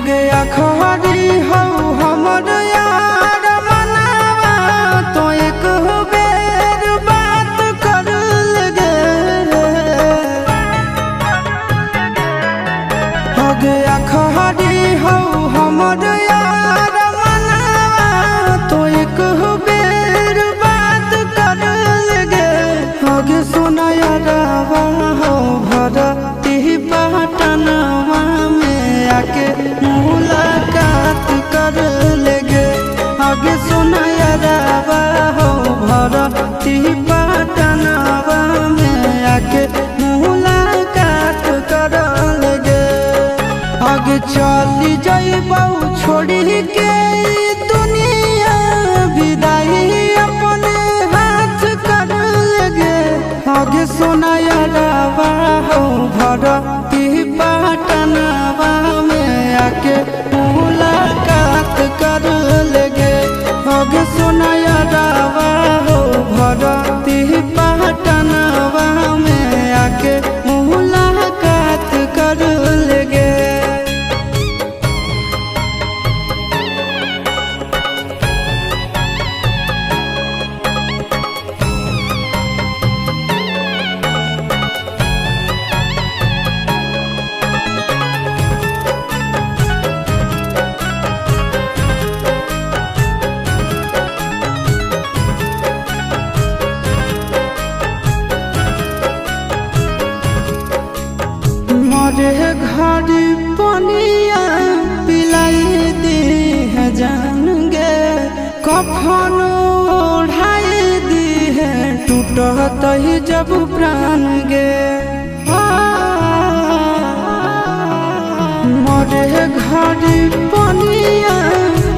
हगे अखबारी हो हमर यार मनावा तो एक बेर बात कर लगे। हगे अखबारी हो हमर यार मनावा तो एक बेर बात कर लगे। हगे सोना यारवा हो भरती पटनवा में आके मुलाकात कर लेगे। आगे सुना यारवा हो भरती पटनवा में आके मुलाकात कर लेगे। आगे चली जाइबौ छोड़ी के दुनिया विदाई अपने हाथ कर लेगे। आगे सुना यारवा हो भरती पटनवा में आके मुलाकात कर लेगे। आगे सुना यारवा हो भरती पटनवा में आके मुलाकात कर लेगे। मरे घड़ी पनिया पिलाई दी है जान गे। कफन ओढ़ाई दी है टूटत ही जब प्राण गे। मरे घड़ी पनिया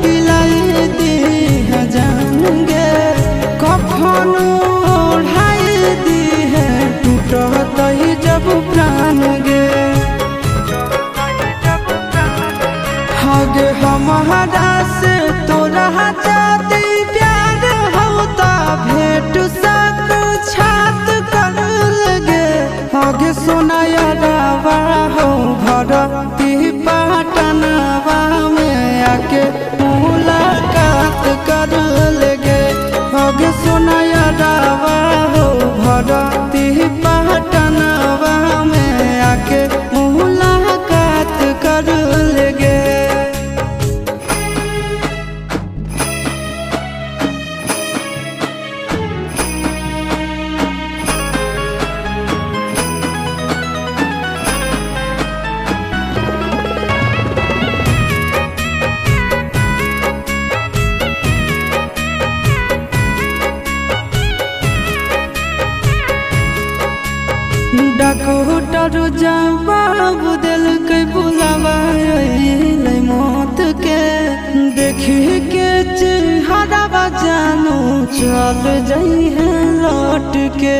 पिलाई दी है जान गे। कफन ओढ़ाई दी है टूटत ही जब प्राण गे। हगे हमारा से तोरा जाती प्यार होता भेंट साक्षात कर लगे। हगे सोना यारवा हो भरती पटनवा में आके मुलाकात कर लेगे। हगे सोना यारवा हो भरती पटनवा में आके मुलाकात कर लेगे। डॉक्टर जवाब दिल के बुलावा अइले मौत के। देखी के चेहरा जानू चल जाई है लौट के।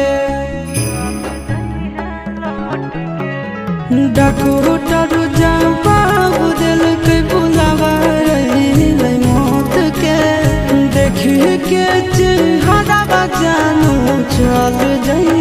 डॉक्टर जवाब दिल के बुलावा अइले मौत के। देखी के चेहरा जानू चल जाई